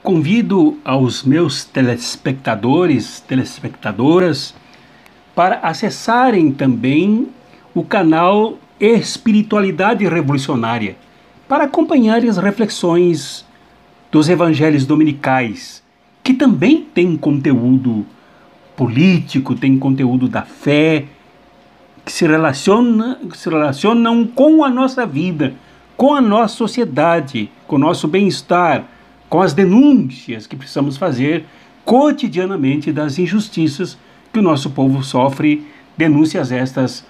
Convido aos meus telespectadores, telespectadoras, para acessarem também o canal Espiritualidade Revolucionária, para acompanharem as reflexões dos evangelhos dominicais, que também tem conteúdo político, tem conteúdo da fé, que se relacionam com a nossa vida, com a nossa sociedade, com o nosso bem-estar, com as denúncias que precisamos fazer cotidianamente das injustiças que o nosso povo sofre, denúncias estas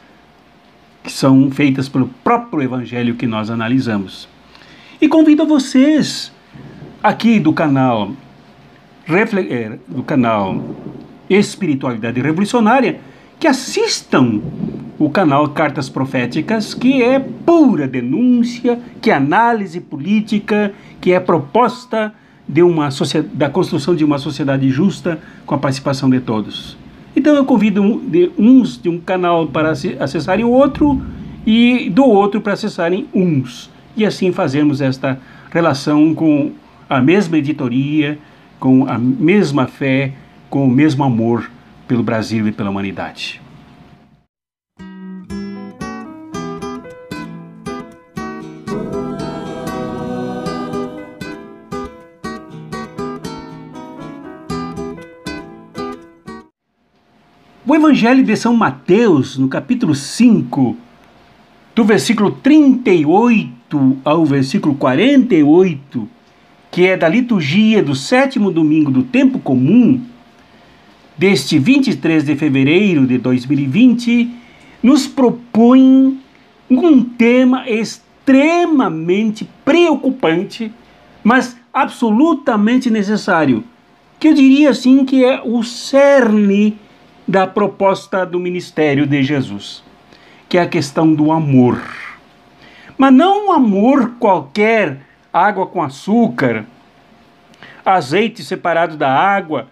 que são feitas pelo próprio evangelho que nós analisamos. E convido vocês aqui do canal Espiritualidade Revolucionária que assistam o canal Cartas Proféticas, que é pura denúncia, que é análise política, que é proposta da construção de uma sociedade justa com a participação de todos. Então eu convido uns de um canal para acessarem o outro e do outro para acessarem uns. E assim fazemos esta relação com a mesma editoria, com a mesma fé, com o mesmo amor pelo Brasil e pela humanidade. O Evangelho de São Mateus, no capítulo 5, do versículo 38 ao versículo 48, que é da liturgia do 7º domingo do tempo comum, deste 23 de fevereiro de 2020, nos propõe um tema extremamente preocupante, mas absolutamente necessário, que eu diria assim que é o cerne da proposta do ministério de Jesus, que é a questão do amor. Mas não um amor qualquer, água com açúcar, azeite separado da água,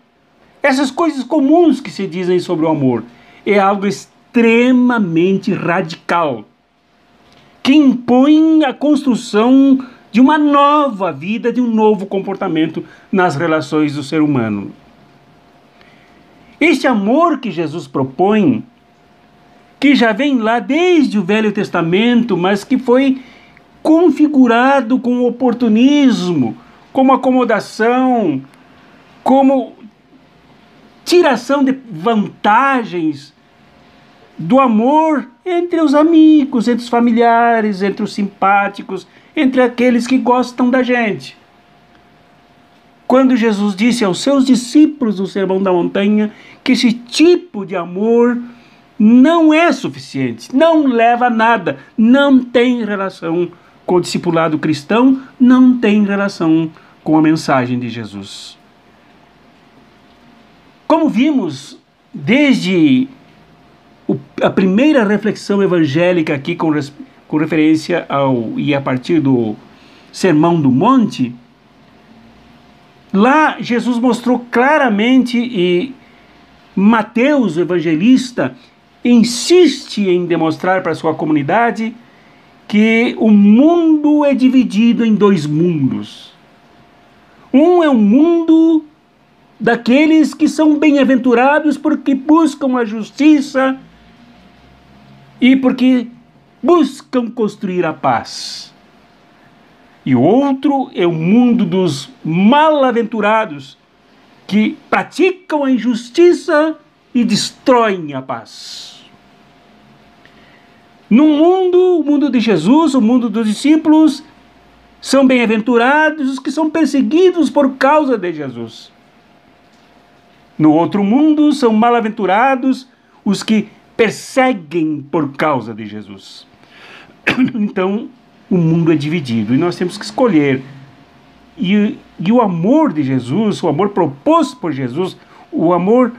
essas coisas comuns que se dizem sobre o amor. É algo extremamente radical, que impõe a construção de uma nova vida, de um novo comportamento nas relações do ser humano. Este amor que Jesus propõe, que já vem lá desde o Velho Testamento, mas que foi configurado com oportunismo, como acomodação, como tiração de vantagens do amor entre os amigos, entre os familiares, entre os simpáticos, entre aqueles que gostam da gente. Quando Jesus disse aos seus discípulos no Sermão da Montanha que esse tipo de amor não é suficiente, não leva a nada, não tem relação com o discipulado cristão, não tem relação com a mensagem de Jesus. Como vimos desde a primeira reflexão evangélica aqui com referência e a partir do Sermão do Monte, lá Jesus mostrou claramente, e Mateus, o evangelista, insiste em demonstrar para a sua comunidade que o mundo é dividido em dois mundos. Um é um mundo daqueles que são bem-aventurados porque buscam a justiça e porque buscam construir a paz. E o outro é o mundo dos mal-aventurados, que praticam a injustiça e destroem a paz. No mundo, o mundo de Jesus, o mundo dos discípulos, são bem-aventurados os que são perseguidos por causa de Jesus. No outro mundo, são mal-aventurados os que perseguem por causa de Jesus. Então, o mundo é dividido e nós temos que escolher. E o amor de Jesus, o amor proposto por Jesus, o amor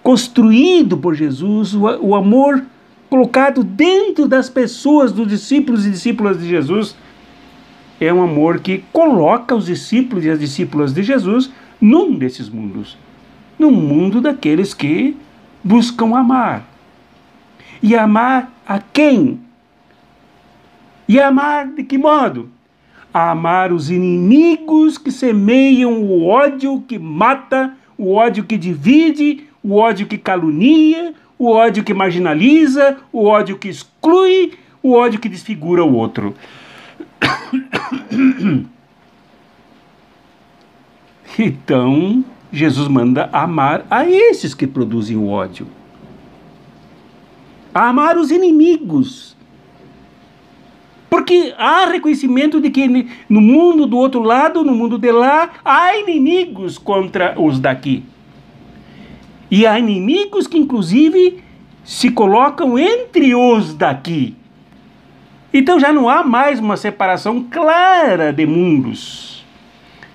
construído por Jesus, o amor colocado dentro das pessoas, dos discípulos e discípulas de Jesus, é um amor que coloca os discípulos e as discípulas de Jesus num desses mundos. No mundo daqueles que buscam amar. E amar a quem? E amar de que modo? a amar os inimigos que semeiam o ódio que mata, o ódio que divide, o ódio que calunia, o ódio que marginaliza, o ódio que exclui, o ódio que desfigura o outro. Então, Jesus manda amar a esses que produzem o ódio. A amar os inimigos. Porque há reconhecimento de que no mundo do outro lado, no mundo de lá, há inimigos contra os daqui. E há inimigos que, inclusive, se colocam entre os daqui. Então já não há mais uma separação clara de mundos.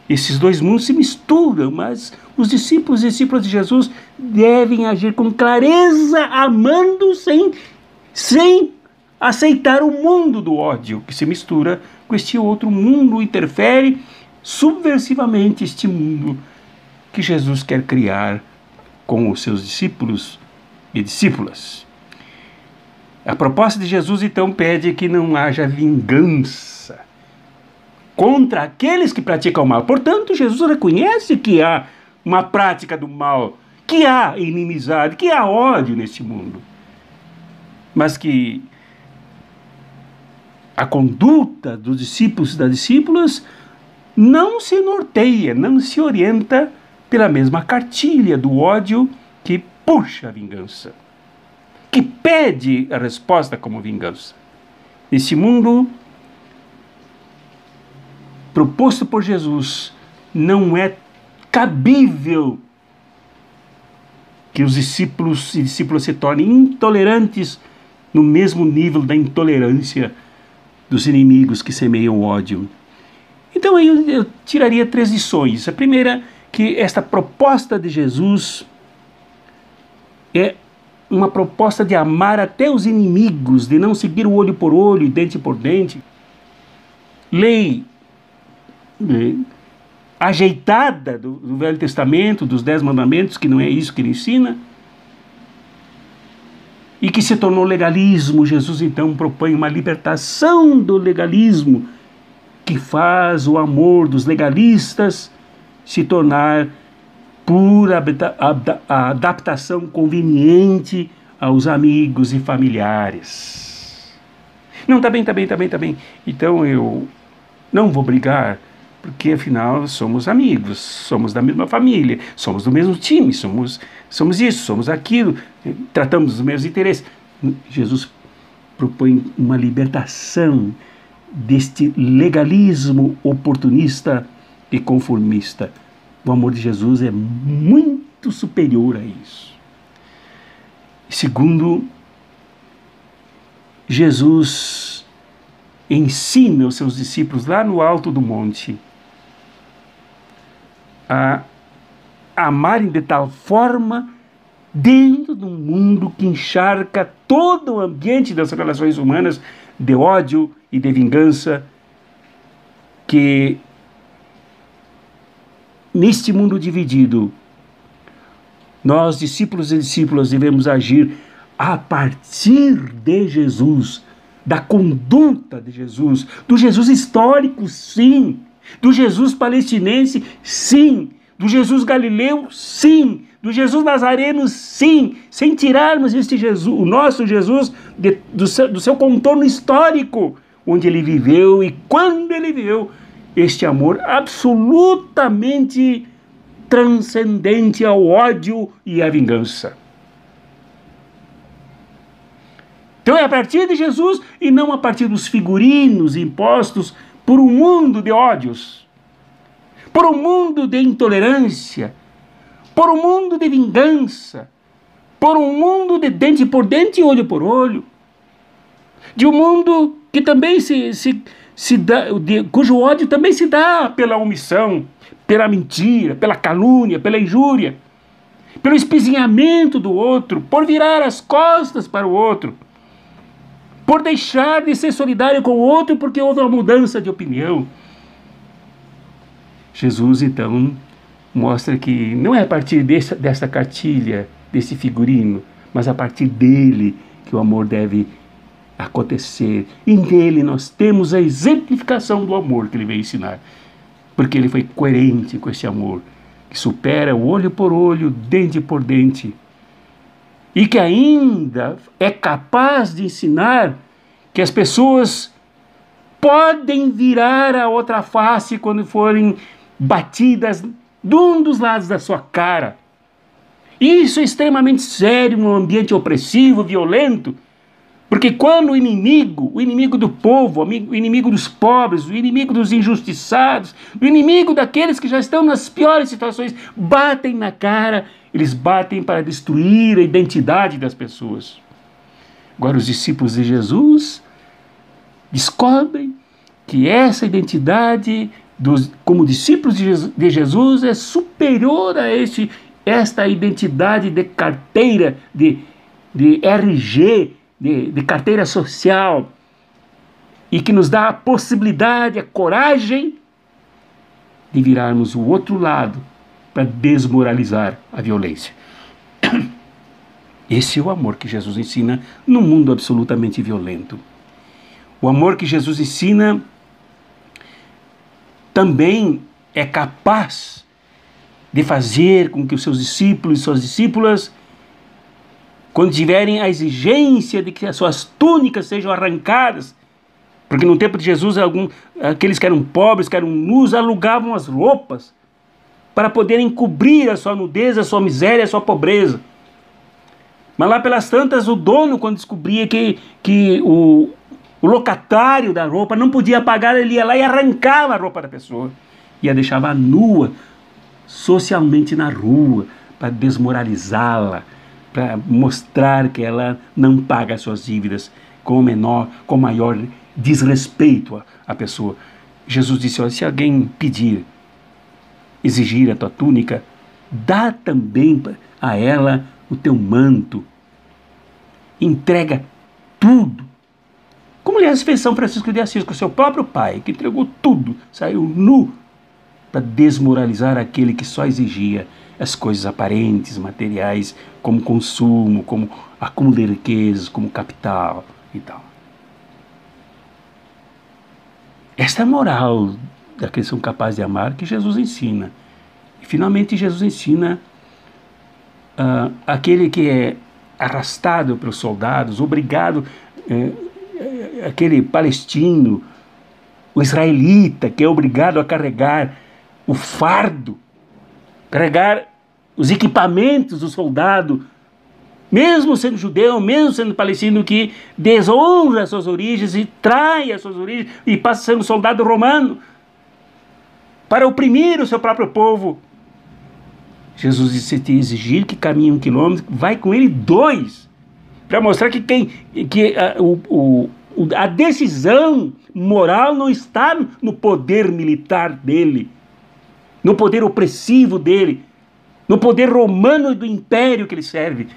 Esses dois mundos se misturam, mas os discípulos e discípulas de Jesus devem agir com clareza, amando sem aceitar o mundo do ódio, que se mistura com este outro mundo, interfere subversivamente este mundo que Jesus quer criar com os seus discípulos e discípulas. A proposta de Jesus, então, pede que não haja vingança contra aqueles que praticam o mal. Portanto, Jesus reconhece que há uma prática do mal, que há inimizade, que há ódio neste mundo. Mas que a conduta dos discípulos e das discípulas não se norteia, não se orienta pela mesma cartilha do ódio que puxa a vingança, que pede a resposta como vingança. Nesse mundo proposto por Jesus, não é cabível que os discípulos e discípulas se tornem intolerantes no mesmo nível da intolerância dos inimigos que semeiam o ódio. Então aí eu tiraria 3 lições. A primeira, que esta proposta de Jesus é uma proposta de amar até os inimigos, de não seguir o olho por olho, dente por dente. Lei ajeitada do Velho Testamento, dos 10 mandamentos, que não é isso que ele ensina, e que se tornou legalismo. Jesus então propõe uma libertação do legalismo, que faz o amor dos legalistas se tornar pura adaptação conveniente aos amigos e familiares. Não, tá bem. Então eu não vou brigar, porque afinal somos amigos, somos da mesma família, somos do mesmo time, somos isso, somos aquilo, tratamos os mesmos interesses. Jesus propõe uma libertação deste legalismo oportunista e conformista. O amor de Jesus é muito superior a isso. Segundo, Jesus ensina os seus discípulos lá no alto do monte a amarem de tal forma, dentro de um mundo que encharca todo o ambiente das relações humanas de ódio e de vingança, que neste mundo dividido, nós, discípulos e discípulas, devemos agir a partir de Jesus, da conduta de Jesus, do Jesus histórico, sim, do Jesus palestinense, sim, do Jesus galileu, sim, do Jesus nazareno, sim, sem tirarmos este Jesus, o nosso Jesus, do seu contorno histórico, onde ele viveu e quando ele viveu, este amor absolutamente transcendente ao ódio e à vingança. Então é a partir de Jesus e não a partir dos figurinos impostos por um mundo de ódios, por um mundo de intolerância, por um mundo de vingança, por um mundo de dente por dente e olho por olho, de um mundo que também se dá, cujo ódio também se dá pela omissão, pela mentira, pela calúnia, pela injúria, pelo espizinhamento do outro, por virar as costas para o outro, por deixar de ser solidário com o outro porque houve uma mudança de opinião. Jesus, então, mostra que não é a partir desta cartilha, desse figurino, mas a partir dele que o amor deve acontecer. E nele nós temos a exemplificação do amor que ele veio ensinar. Porque ele foi coerente com esse amor, que supera o olho por olho, dente por dente. E que ainda é capaz de ensinar que as pessoas podem virar a outra face quando forem batidas de um dos lados da sua cara. Isso é extremamente sério num ambiente opressivo, violento, porque quando o inimigo do povo, o inimigo dos pobres, o inimigo dos injustiçados, o inimigo daqueles que já estão nas piores situações, batem na cara, eles batem para destruir a identidade das pessoas. Agora os discípulos de Jesus descobrem que essa identidade como discípulos de Jesus é superior a esta identidade de carteira, de RG, de carteira social, e que nos dá a possibilidade, a coragem de virarmos o outro lado para desmoralizar a violência. Esse é o amor que Jesus ensina num mundo absolutamente violento. O amor que Jesus ensina também é capaz de fazer com que os seus discípulos e suas discípulas, quando tiverem a exigência de que as suas túnicas sejam arrancadas, porque no tempo de Jesus aqueles que eram pobres, que eram nus, alugavam as roupas para poderem cobrir a sua nudez, a sua miséria, a sua pobreza. Mas lá pelas tantas, o dono, quando descobria que o locatário da roupa não podia pagar, ele ia lá e arrancava a roupa da pessoa e a deixava nua, socialmente na rua, para desmoralizá-la, para mostrar que ela não paga as suas dívidas com maior desrespeito à pessoa. Jesus disse: olha, se alguém exigir a tua túnica, dá também a ela o teu manto, entrega tudo. Como aliás fez São Francisco de Assis com seu próprio pai, que entregou tudo, saiu nu para desmoralizar aquele que só exigia as coisas aparentes, materiais, como consumo, como acúmulo de riquezas, como capital e tal. Esta é a moral daqueles que são capazes de amar que Jesus ensina. E finalmente Jesus ensina aquele que é arrastado pelos soldados, obrigado, aquele palestino, o israelita que é obrigado a carregar o fardo, carregar os equipamentos do soldado, mesmo sendo judeu, mesmo sendo palestino, que desonra as suas origens e trai as suas origens e passa a ser um soldado romano para oprimir o seu próprio povo. Jesus disse: se te exigir que caminhe 1 quilômetro, vai com ele 2, para mostrar que a decisão moral não está no poder militar dele, no poder opressivo dele, no poder romano do império que ele serve,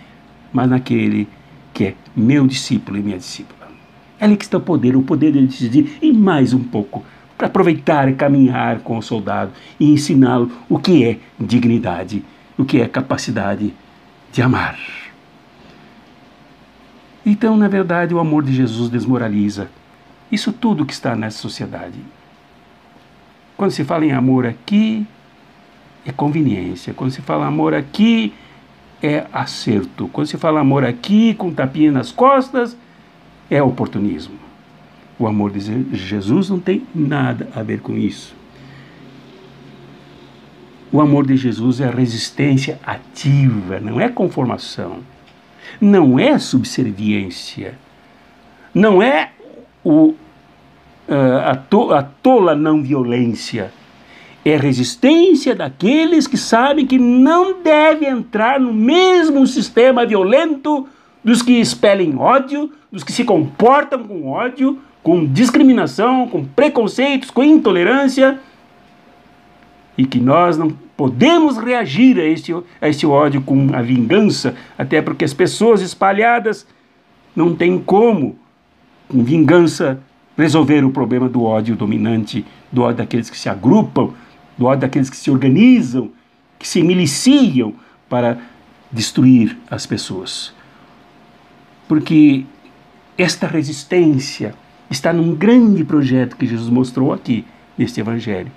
mas naquele que é meu discípulo e minha discípula. É ali que está o poder de decidir, e mais um pouco, para aproveitar e caminhar com o soldado e ensiná-lo o que é dignidade, o que é capacidade de amar. Então, na verdade, o amor de Jesus desmoraliza isso tudo que está nessa sociedade. Quando se fala em amor aqui, é conveniência. Quando se fala amor aqui, é acerto. Quando se fala amor aqui, com tapinha nas costas, é oportunismo. O amor de Jesus não tem nada a ver com isso. O amor de Jesus é a resistência ativa, não é conformação, não é subserviência, não é a tola não violência. É resistência daqueles que sabem que não devem entrar no mesmo sistema violento dos que expelem ódio, dos que se comportam com ódio, com discriminação, com preconceitos, com intolerância, e que nós não podemos reagir a esse ódio com a vingança, até porque as pessoas espalhadas não têm como, com vingança, resolver o problema do ódio dominante, do ódio daqueles que se agrupam, do ódio daqueles que se organizam, que se miliciam para destruir as pessoas. Porque esta resistência está num grande projeto que Jesus mostrou aqui neste Evangelho.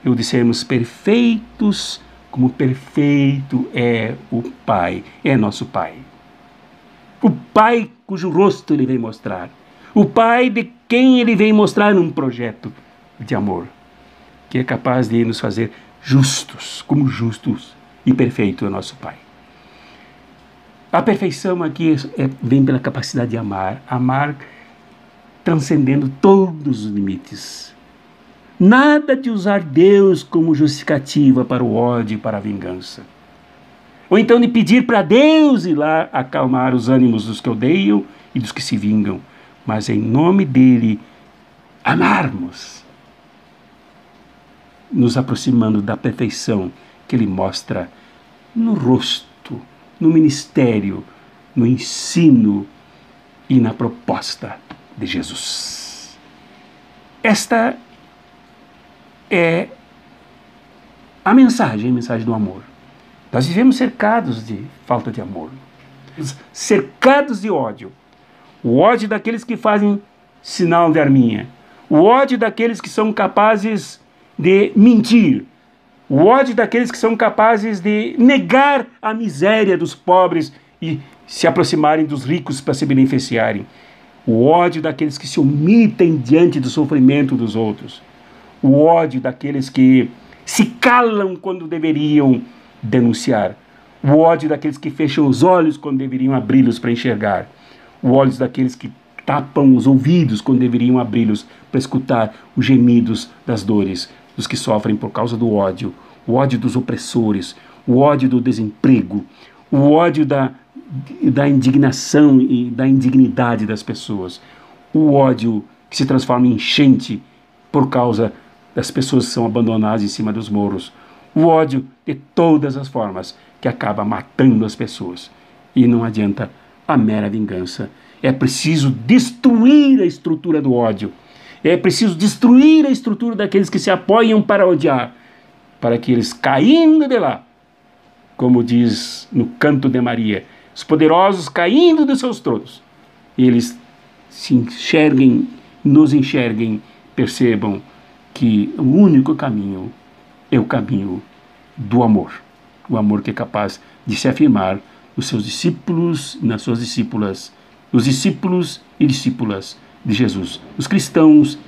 Eu dissermos perfeitos como perfeito é o Pai, é nosso Pai. O Pai cujo rosto Ele vem mostrar. O Pai de quem Ele vem mostrar num projeto de amor, que é capaz de nos fazer justos, como justos e perfeito é nosso Pai. A perfeição aqui vem pela capacidade de amar, amar transcendendo todos os limites. Nada de usar Deus como justificativa para o ódio e para a vingança. Ou então de pedir para Deus ir lá acalmar os ânimos dos que odeiam e dos que se vingam, mas em nome dele amarmos, nos aproximando da perfeição que ele mostra no rosto, no ministério, no ensino e na proposta de Jesus. Esta é a mensagem do amor. Nós vivemos cercados de falta de amor, cercados de ódio. O ódio daqueles que fazem sinal de arminha, o ódio daqueles que são capazes de mentir, o ódio daqueles que são capazes de negar a miséria dos pobres e se aproximarem dos ricos para se beneficiarem, o ódio daqueles que se omitem diante do sofrimento dos outros, o ódio daqueles que se calam quando deveriam denunciar, o ódio daqueles que fecham os olhos quando deveriam abri-los para enxergar, o ódio daqueles que tapam os ouvidos quando deveriam abri-los para escutar os gemidos das dores dos que sofrem por causa do ódio, o ódio dos opressores, o ódio do desemprego, o ódio da indignação e da indignidade das pessoas, o ódio que se transforma em enchente por causa das pessoas que são abandonadas em cima dos morros, o ódio de todas as formas que acaba matando as pessoas. E não adianta a mera vingança. É preciso destruir a estrutura do ódio. É preciso destruir a estrutura daqueles que se apoiam para odiar, para que eles, caindo de lá, como diz no canto de Maria, os poderosos caindo dos seus tronos, eles se enxerguem, nos enxerguem, percebam que o único caminho é o caminho do amor. O amor que é capaz de se afirmar nos seus discípulos e nas suas discípulas, nos discípulos e discípulas de Jesus, nos cristãos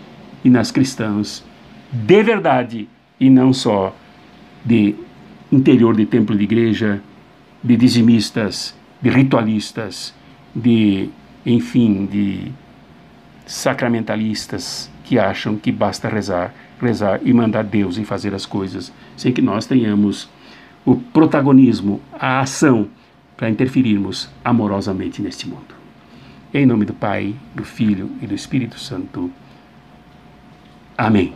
e nas cristãs, de verdade, e não só de interior de templo de igreja, de dizimistas, de ritualistas, de sacramentalistas que acham que basta rezar e mandar Deus em fazer as coisas, sem que nós tenhamos o protagonismo, a ação, para interferirmos amorosamente neste mundo. Em nome do Pai, do Filho e do Espírito Santo. Amém.